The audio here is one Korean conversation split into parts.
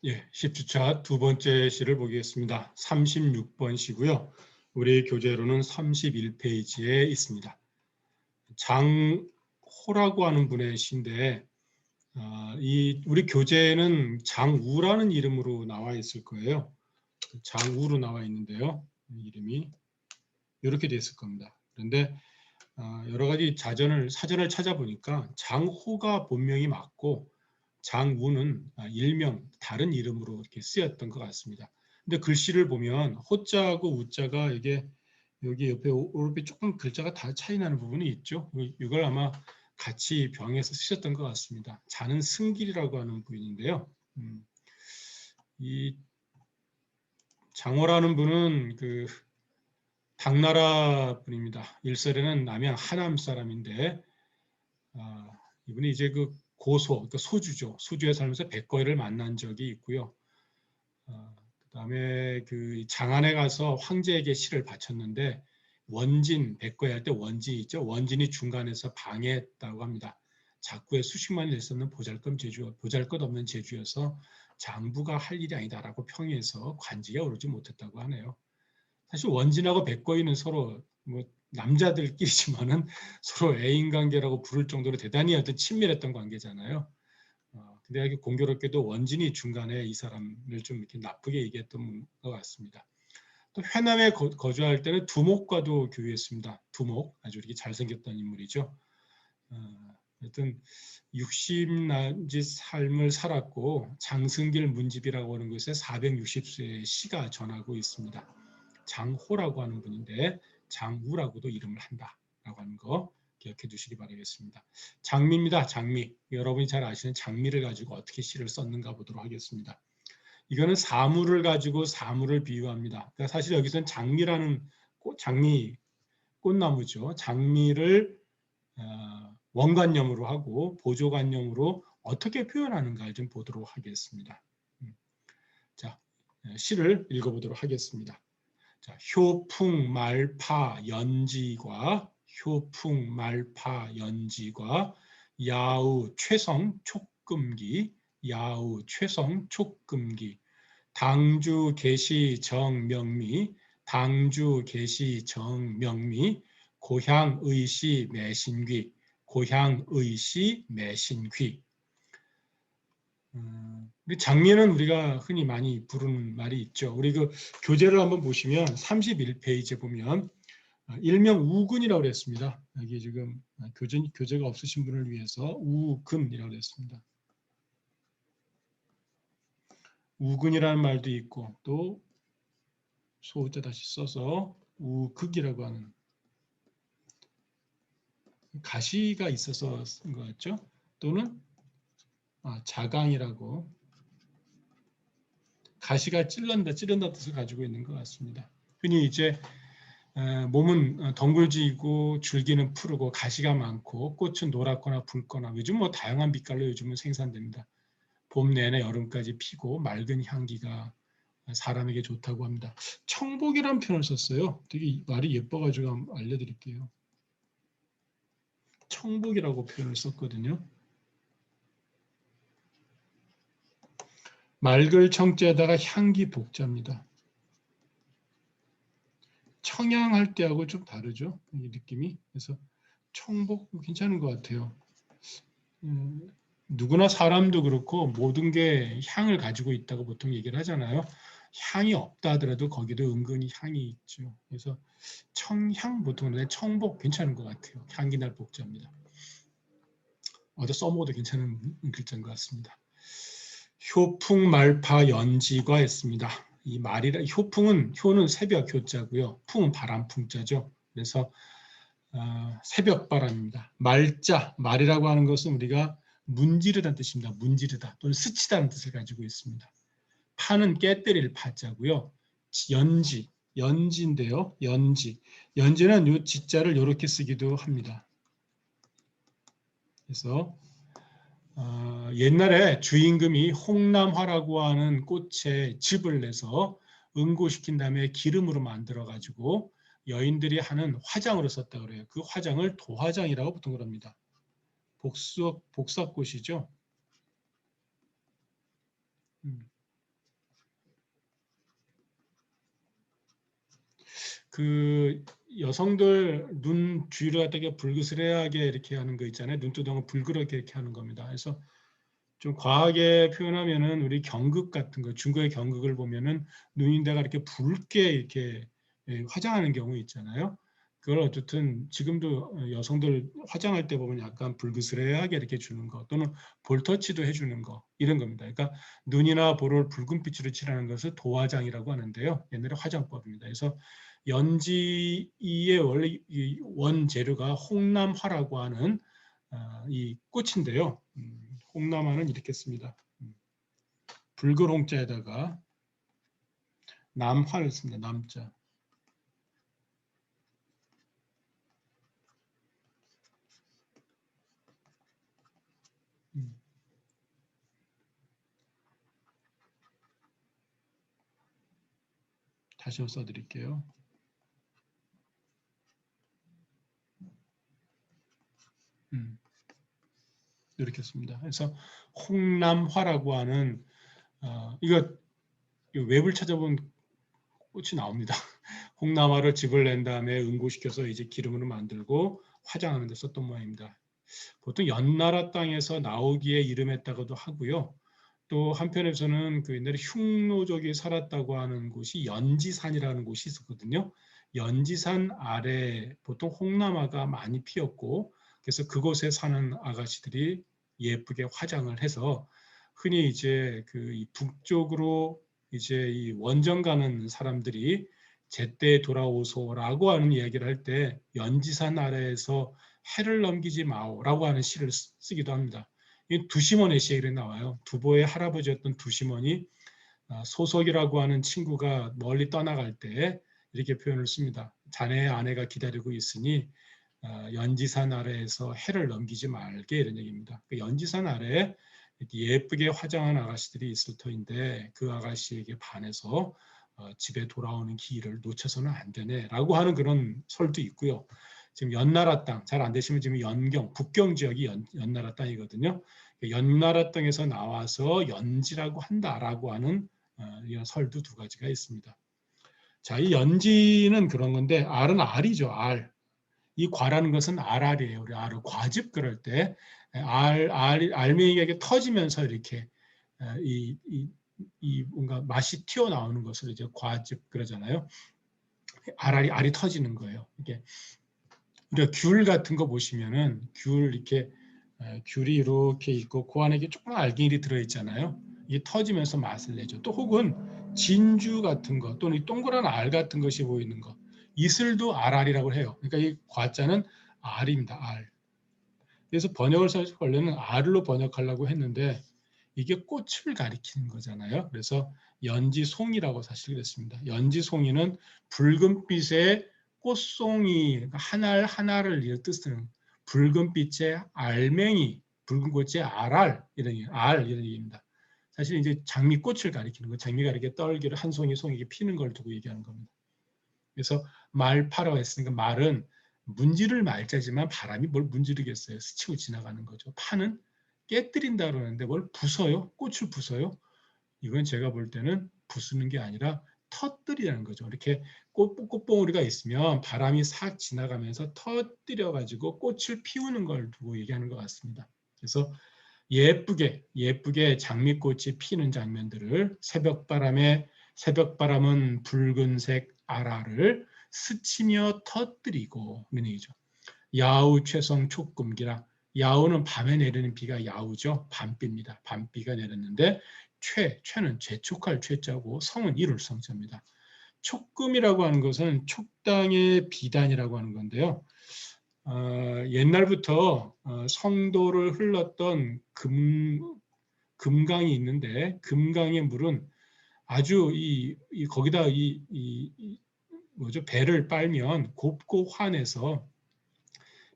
예, 10주차 두 번째 시를 보겠습니다. 36번 시고요. 우리 교재로는 31페이지에 있습니다. 장호라고 하는 분의 시인데 우리 교재에는 장우라는 이름으로 나와 있을 거예요. 장우로 나와 있는데요. 이름이 이렇게 됐을 겁니다. 그런데 여러 가지 사전을 찾아보니까 장호가 본명이 맞고 장우는 일명 다른 이름으로 이렇게 쓰였던 것 같습니다. 근데 글씨를 보면 호자하고 우자가 이게 여기 옆에 오른쪽에 조금 글자가 다 차이 나는 부분이 있죠. 이걸 아마 같이 병해서 쓰셨던 것 같습니다. 자는 승길이라고 하는 부인인데요. 이 장호라는 분은 그 당나라 분입니다. 일설에는 남양 하남 사람인데 이분이 이제 그 고소, 그러니까 소주죠. 소주에 살면서 백거이를 만난 적이 있고요. 그다음에 그 장안에 가서 황제에게 시를 바쳤는데 원진, 백거이 할 때 원진이 있죠. 원진이 중간에서 방해했다고 합니다. 작구에 수십만이 냈었는 보잘것없는 제주여서 장부가 할 일이 아니다라고 평해서 관직에 오르지 못했다고 하네요. 사실 원진하고 백거이는 서로 뭐 남자들끼리지만은 서로 애인 관계라고 부를 정도로 대단히 어떤 친밀했던 관계잖아요. 근데 여기 공교롭게도 원진이 중간에 이 사람을 좀 이렇게 나쁘게 얘기했던 것 같습니다. 또 회남에 거주할 때는 두목과도 교류했습니다. 두목, 아주 이렇게 잘생겼던 인물이죠. 하여튼 60난지 삶을 살았고 장승길 문집이라고 하는 곳에 460수의 시가 전하고 있습니다. 장호라고 하는 분인데 장우라고도 이름을 한다라고 하는 거 기억해 두시기 바라겠습니다. 장미입니다. 장미. 여러분이 잘 아시는 장미를 가지고 어떻게 시를 썼는가 보도록 하겠습니다. 이거는 사물을 가지고 사물을 비유합니다. 그러니까 사실 여기서는 장미라는 장미 꽃나무죠. 장미를 원관념으로 하고 보조관념으로 어떻게 표현하는가 좀 보도록 하겠습니다. 자, 시를 읽어보도록 하겠습니다. 자, 효풍 말파 연지과 효풍 말파 연지과 야우 최성 촉금기 야우 최성 촉금기 당주 계시 정명미 당주 계시 정명미 고향의시 매신귀 고향의시 매신귀. 장미는 우리가 흔히 많이 부르는 말이 있죠. 우리 그 교재를 한번 보시면 31페이지에 보면 일명 우근이라고 그랬습니다. 여기 지금 교재가 없으신 분을 위해서 우근이라고 그랬습니다. 우근이라는 말도 있고 또 소자 다시 써서 우극이라고 하는 가시가 있어서 쓴 것 같죠. 또는 자강이라고 가시가 찌른다 뜻을 가지고 있는 것 같습니다. 흔히 이제 몸은 덩굴지고 줄기는 푸르고 가시가 많고 꽃은 노랗거나 붉거나 요즘 뭐 다양한 빛깔로 요즘은 생산됩니다. 봄 내내 여름까지 피고 맑은 향기가 사람에게 좋다고 합니다. 청복이라는 표현을 썼어요. 되게 말이 예뻐가지고 한번 알려드릴게요. 청복이라고 표현을 썼거든요. 맑을 청자에다가 향기 복자입니다. 청양할 때하고 좀 다르죠. 이 느낌이. 그래서 청복 괜찮은 것 같아요. 누구나 사람도 그렇고 모든 게 향을 가지고 있다고 보통 얘기를 하잖아요. 향이 없다 하더라도 거기도 은근히 향이 있죠. 그래서 청향 보통 청복 괜찮은 것 같아요. 향기날 복자입니다. 어디 써먹어도 괜찮은 글자인 것 같습니다. 효풍 말파 연지과 했습니다. 이 말이라 효는 새벽 효자고요. 풍은 바람 풍자죠. 그래서 새벽바람입니다. 말이라고 하는 것은 우리가 문지르다는 뜻입니다. 문지르다 또는 스치다는 뜻을 가지고 있습니다. 파는 깨뜨릴 파자고요. 연지인데요. 연지는 이 지자를 이렇게 쓰기도 합니다. 그래서 옛날에 주임금이 홍남화라고 하는 꽃에 즙을 내서 응고시킨 다음에 기름으로 만들어 가지고 여인들이 하는 화장으로 썼다 그래요. 그 화장을 도화장이라고 보통 그럽니다. 복사꽃이죠. 그 여성들 눈 주위를 갖다가 불그스레하게 이렇게 하는 거 있잖아요. 눈두덩을 불그랗게 이렇게 하는 겁니다. 그래서 좀 과하게 표현하면은 우리 경극 같은 거, 중국의 경극을 보면은 눈인데가 이렇게 붉게 이렇게 화장하는 경우 있잖아요. 그걸 어쨌든 지금도 여성들 화장할 때 보면 약간 불그스레하게 이렇게 주는 거, 또는 볼터치도 해주는 거, 이런 겁니다. 그러니까 눈이나 볼을 붉은 빛으로 칠하는 것을 도화장이라고 하는데요. 옛날에 화장법입니다. 그래서 연지의 원래 이 원재료가 홍남화라고 하는 이 꽃인데요. 홍남화는 이렇게 씁니다. 붉은 홍자에다가 남화를 씁니다. 남자. 다시 한번 써드릴게요. 이렇게 씁니다. 그래서 홍남화라고 하는 이거 웹을 찾아보면 꽃이 나옵니다. 홍남화를 즙을 낸 다음에 응고시켜서 이제 기름으로 만들고 화장하는 데 썼던 모양입니다. 보통 연나라 땅에서 나오기에 이름했다고도 하고요. 또 한편에서는 그 옛날에 흉노족이 살았다고 하는 곳이 연지산이라는 곳이 있었거든요. 연지산 아래 보통 홍남화가 많이 피었고, 그래서 그곳에 사는 아가씨들이 예쁘게 화장을 해서 흔히 이제 그 북쪽으로 이제 이 원정 가는 사람들이 제때 돌아오소라고 하는 이야기를 할 때 연지산 아래에서 해를 넘기지 마오라고 하는 시를 쓰기도 합니다. 이 두시몬의 시에 이렇게 나와요. 두보의 할아버지였던 두시몬이 소석이라고 하는 친구가 멀리 떠나갈 때 이렇게 표현을 씁니다. 자네의 아내가 기다리고 있으니 연지산 아래에서 해를 넘기지 말게, 이런 얘기입니다. 그 연지산 아래에 예쁘게 화장한 아가씨들이 있을 터인데 그 아가씨에게 반해서 집에 돌아오는 기회를 놓쳐서는 안 되네라고 하는 그런 설도 있고요. 지금 연나라 땅, 잘 안 되시면 지금 연경, 북경 지역이 연나라 땅이거든요. 연나라 땅에서 나와서 연지라고 한다라고 하는 이런 설도 두 가지가 있습니다. 자, 이 연지는 그런 건데 알은 알이죠, 알. 이 과라는 것은 알알이에요. 우리 알을 과즙 그럴 때 알맹이가 이렇게 터지면서 이렇게 이 뭔가 맛이 튀어나오는 것을 이제 과즙 그러잖아요. 알이 터지는 거예요. 이게 우리가 귤 같은 거 보시면은 귤 이렇게 귤이 이렇게 있고 그 안에 조그만 알갱이들이 들어있잖아요. 이게 터지면서 맛을 내죠. 또 혹은 진주 같은 거 또는 이 동그란 알 같은 것이 보이는 거, 이슬도 알알이라고 해요. 그러니까 이 과자는 알입니다. 알. 그래서 번역을 사실 원래는 알로 번역하려고 했는데 이게 꽃을 가리키는 거잖아요. 그래서 연지송이라고 사실 그랬습니다. 연지송이는 붉은빛의 꽃송이, 하나 하나를 뜻하는 붉은빛의 알맹이, 붉은 꽃의 알알 이런 얘기입니다. 사실 이제 장미꽃을 가리키는 거, 장미가 이렇게 떨기를 한 송이 송이 피는 걸 두고 얘기하는 겁니다. 그래서 말파라고 했으니까 말은 문지를 말자지만 바람이 뭘 문지르겠어요. 스치고 지나가는 거죠. 파는 깨뜨린다 그러는데 뭘 부숴요? 꽃을 부숴요? 이건 제가 볼 때는 부수는 게 아니라 터뜨리라는 거죠. 이렇게 꽃봉오리가 있으면 바람이 싹 지나가면서 터뜨려 가지고 꽃을 피우는 걸 두고 얘기하는 것 같습니다. 그래서 예쁘게 장미꽃이 피는 장면들을 새벽바람은 붉은색 아라를 스치며 터뜨리고 이런 얘기죠. 야우 최성 촉금기라. 야우는 밤에 내리는 비가 야우죠. 밤비입니다. 밤비가 내렸는데 최는 재촉할 최자고 성은 이룰 성자입니다. 촉금이라고 하는 것은 촉당의 비단이라고 하는 건데요. 옛날부터 성도를 흘렀던 금강이 있는데 금강의 물은 아주 거기다 배를 빨면 곱고 환해서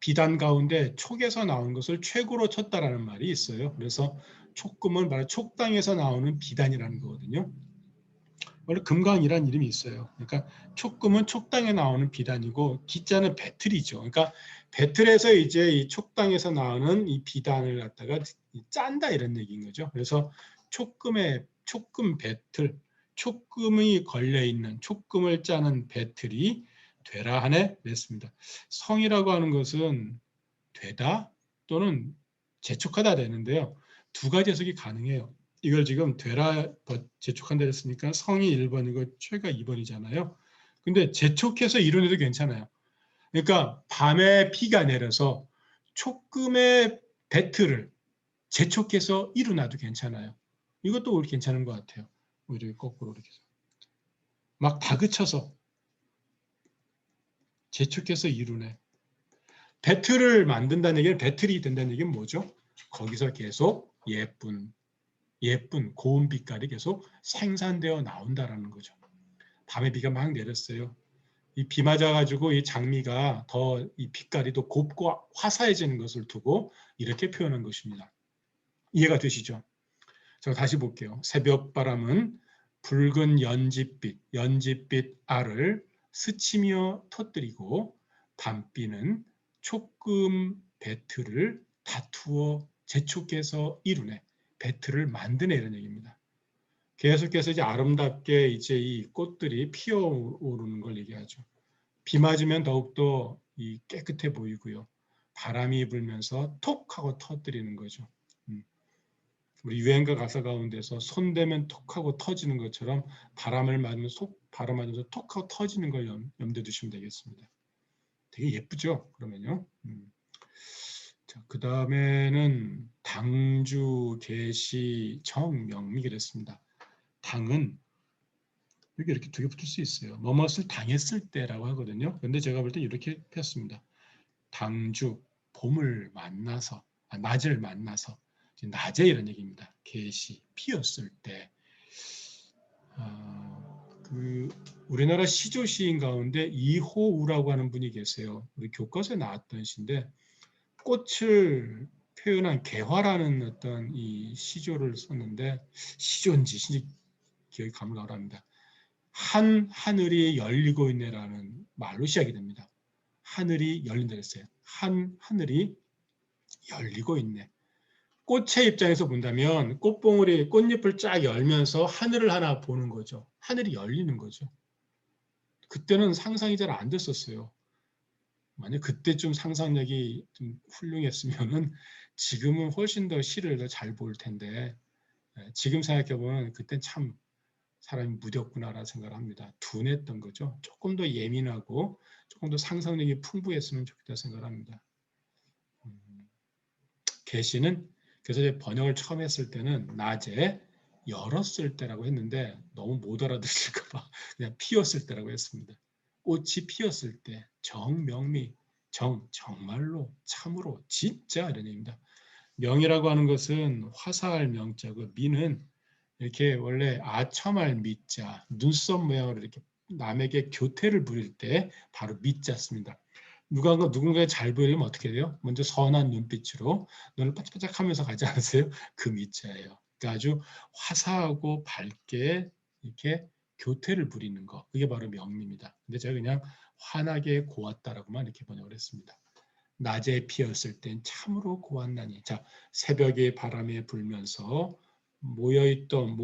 비단 가운데 촉에서 나온 것을 최고로 쳤다라는 말이 있어요. 그래서 촉금은 바로 촉당에서 나오는 비단이라는 거거든요. 원래 금강이라는 이름이 있어요. 그러니까 촉금은 촉당에 나오는 비단이고 기자는 배틀이죠. 그러니까 배틀에서 이제 이 촉당에서 나오는 이 비단을 갖다가 짠다 이런 얘기인 거죠. 그래서 촉금 배틀, 촉금이 걸려 있는 촉금을 짜는 배틀이 되라 하네 냈습니다. 성이라고 하는 것은 되다 또는 재촉하다 되는데요. 두 가지 해석이 가능해요. 이걸 지금 되라 재촉한다 했으니까 성이 1번이고 최가 2번이잖아요. 근데 재촉해서 이뤄내도 괜찮아요. 그러니까 밤에 비가 내려서 촉금의 배틀을 재촉해서 이루나도 괜찮아요. 이것도 우리 괜찮은 것 같아요. 이렇게 거꾸로 이렇게 막 다그쳐서 재촉해서 이루네. 배틀을 만든다는 얘기는 배틀이 된다는 얘기는 뭐죠? 거기서 계속 예쁜 고운 빛깔이 계속 생산되어 나온다라는 거죠. 밤에 비가 막 내렸어요. 이 비 맞아가지고 이 장미가 더 이 빛깔이 더 곱고 화사해지는 것을 두고 이렇게 표현한 것입니다. 이해가 되시죠? 자, 다시 볼게요. 새벽 바람은 붉은 연짓빛 알을 스치며 터뜨리고 밤비는 촉금 배틀을 다투어 재촉해서 이루네. 배틀을 만드네 이런 얘기입니다. 계속해서 이제 아름답게 이제 이 꽃들이 피어오르는 걸 얘기하죠. 비 맞으면 더욱더 이 깨끗해 보이고요. 바람이 불면서 톡 하고 터뜨리는 거죠. 우리 유행가 가사 가운데서 손대면 톡 하고 터지는 것처럼 바람을 맞으면서 톡 하고 터지는 걸 염두에 두시면 되겠습니다. 되게 예쁘죠? 그러면요. 자, 그 다음에는 당주, 계시, 정, 명미 그랬습니다. 당은 여기 이렇게 두 개 붙을 수 있어요. 뭐뭇을 당했을 때라고 하거든요. 근데 제가 볼 때 이렇게 폈습니다. 당주, 봄을 만나서, 낮을 만나서, 낮에 이런 얘기입니다. 계시, 피었을 때. 우리나라 시조 시인 가운데 이호우라고 하는 분이 계세요. 우리 교과서에 나왔던 시인데 꽃을 표현한 개화라는 어떤 이 시조를 썼는데 시조인지 기억이 가물가물합니다. 한 하늘이 열리고 있네라는 말로 시작이 됩니다. 하늘이 열린다 했어요. 한 하늘이 열리고 있네. 꽃의 입장에서 본다면 꽃봉오리 꽃잎을 쫙 열면서 하늘을 하나 보는 거죠. 하늘이 열리는 거죠. 그때는 상상이 잘 안 됐었어요. 만약 그때 좀 상상력이 좀 훌륭했으면은 지금은 훨씬 더 시를 더 잘 볼 텐데 지금 생각해 보면 그땐 참 사람이 무뎠구나라는 생각을 합니다. 둔했던 거죠. 조금 더 예민하고 조금 더 상상력이 풍부했으면 좋겠다 생각을 합니다. 계시는 그래서 번역을 처음 했을 때는 낮에 열었을 때라고 했는데 너무 못 알아들을까 봐 그냥 피었을 때라고 했습니다. 꽃이 피었을 때 정명미 정말로 참으로 진짜 이런 얘기입니다. 명이라고 하는 것은 화사할 명자고 미는 이렇게 원래 아첨할 미자 눈썹 모양으로 이렇게 남에게 교태를 부릴 때 바로 미자습니다. 누군가에 잘 보이려면 어떻게 돼요? 먼저 선한 눈빛으로 눈을 반짝반짝하면서 가지 않으세요? 그 미자예요. 그러니까 아주 화사하고 밝게 이렇게 교태를 부리는 거. 그게 바로 명미입니다. 근데 제가 그냥 환하게 고왔다라고만 이렇게 번역을 했습니다. 낮에 피었을 땐 참으로 고왔나니. 자, 새벽에 바람에 불면서 모여있던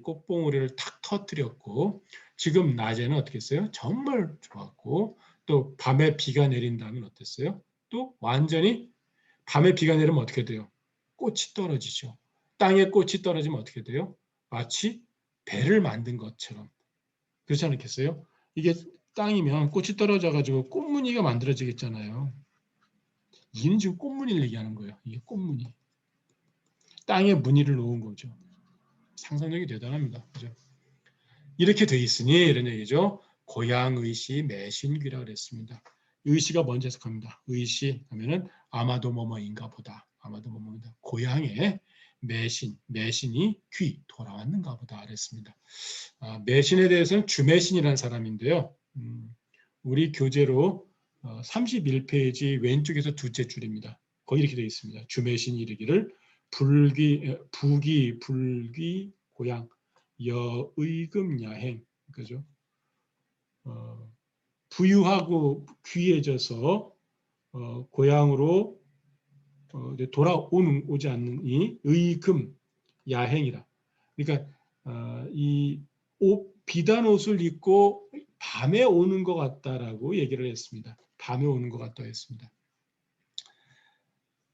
꽃봉오리를 탁 터뜨렸고 지금 낮에는 어떻게 했어요? 정말 좋았고 또 밤에 비가 내린다면 어땠어요? 또 완전히 밤에 비가 내리면 어떻게 돼요? 꽃이 떨어지죠. 땅에 꽃이 떨어지면 어떻게 돼요? 마치 배를 만든 것처럼. 그렇지 않겠어요? 이게 땅이면 꽃이 떨어져가지고 꽃무늬가 만들어지겠잖아요. 이는 지금 꽃무늬를 얘기하는 거예요. 이게 꽃무늬. 땅에 무늬를 놓은 거죠. 상상력이 대단합니다. 그죠? 이렇게 돼 있으니 이런 얘기죠. 고향의시 매신귀라 그랬습니다. 의시가 먼저 해석합니다. 의시 하면은 아마도 뭐뭐인가 보다. 아마도 뭐뭐인가. 고향에 매신이 귀 돌아왔는가 보다 그랬습니다. 매신에 대해서는 주매신이라는 사람인데요. 우리 교재로 31페이지 왼쪽에서 두째 줄입니다. 거기 이렇게 되어 있습니다. 주매신이 이르기를 부기 고향 여의금 야행 그죠? 부유하고 귀해져서 고향으로 오지 않는 이 의금 야행이라. 그러니까 이 비단 옷을 입고 밤에 오는 것 같다라고 얘기를 했습니다. 밤에 오는 것 같다고 했습니다.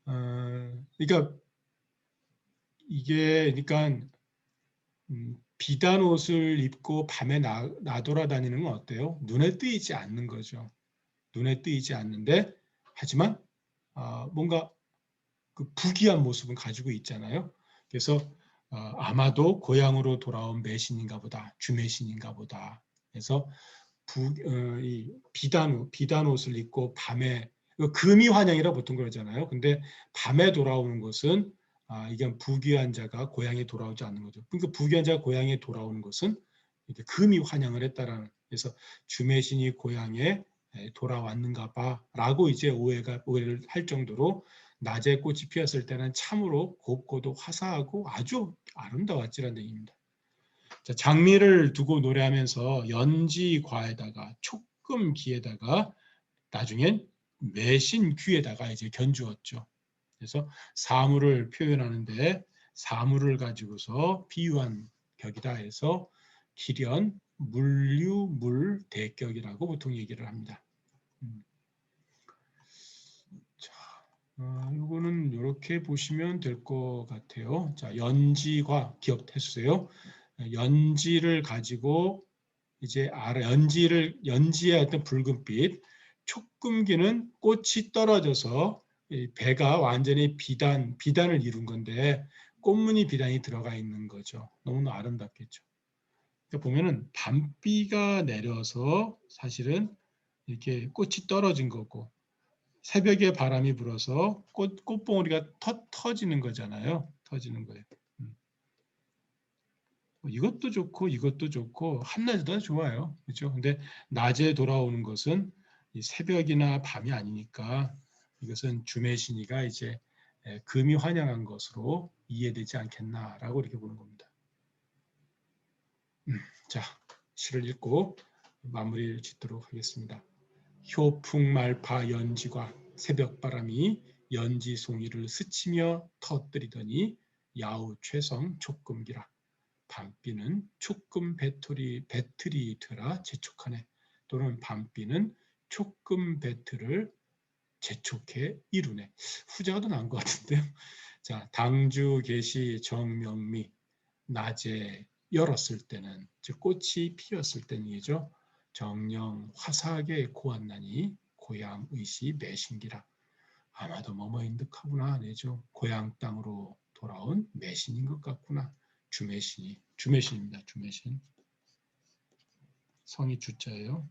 그러니까 이게 그러니까 비단 옷을 입고 밤에 나돌아다니는 건 어때요? 눈에 띄지 않는 거죠. 눈에 띄지 않는데 하지만 뭔가 그 부귀한 모습은 가지고 있잖아요. 그래서 아마도 고향으로 돌아온 매신인가 보다, 주매신인가 보다. 그래서 이 비단 옷을 입고 밤에 금이 환영이라 보통 그러잖아요. 근데 밤에 돌아오는 것은 이게 부귀한 자가 고향에 돌아오지 않는 거죠. 그러니까 부귀한 자가 고향에 돌아오는 것은 금이 환영을 했다라는. 그래서 주매신이 고향에 돌아왔는가 봐라고 이제 오해를 할 정도로 낮에 꽃이 피었을 때는 참으로 곱고도 화사하고 아주 아름다웠지라는 얘기입니다. 자, 장미를 두고 노래하면서 연지과에다가 촉금기에다가 나중엔 매신귀에다가 이제 견주었죠. 그래서 사물을 표현하는데 사물을 가지고서 비유한 격이다 해서 기련, 물류, 물, 대격이라고 보통 얘기를 합니다. 자, 이거는 이렇게 보시면 될 것 같아요. 자, 연지과 기억해주세요. 연지를 가지고 이제 연지의 어떤 붉은빛, 촉금기는 꽃이 떨어져서 배가 완전히 비단을 이룬 건데 꽃무늬 비단이 들어가 있는 거죠. 너무나 아름답겠죠. 그러니까 보면은 밤비가 내려서 사실은 이렇게 꽃이 떨어진 거고 새벽에 바람이 불어서 꽃봉오리가 터지는 거잖아요. 터지는 거예요. 이것도 좋고 이것도 좋고 한낮이 더 좋아요. 그렇죠? 근데 낮에 돌아오는 것은 새벽이나 밤이 아니니까 이것은 주매신이가 이제 금이 환영한 것으로 이해되지 않겠나라고 이렇게 보는 겁니다. 자, 시를 읽고 마무리를 짓도록 하겠습니다. 효풍말파 연지과 새벽바람이 연지송이를 스치며 터뜨리더니 야우 최성 촉금기라. 밤비는 촉금 배틀이 되라 재촉하네. 또는 밤비는 촉금 배틀을 재촉해 이루네. 후자가 더 나은 것 같은데요. 자, 당주 계시 정명미 낮에 열었을 때는 즉 꽃이 피었을 때는이죠. 정령 화사하게 고왔나니 고향 의시 매신기라. 아마도 뭐뭐인 듯하구나 내죠. 고향 땅으로 돌아온 매신인 것 같구나. 주매신입니다. 주매신. 성이 주자예요.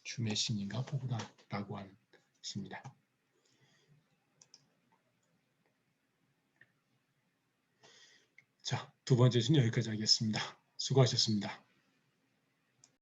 주매신인가 보구나라고 하는 것입니다. 자, 두 번째 시는 여기까지 하겠습니다. 수고하셨습니다.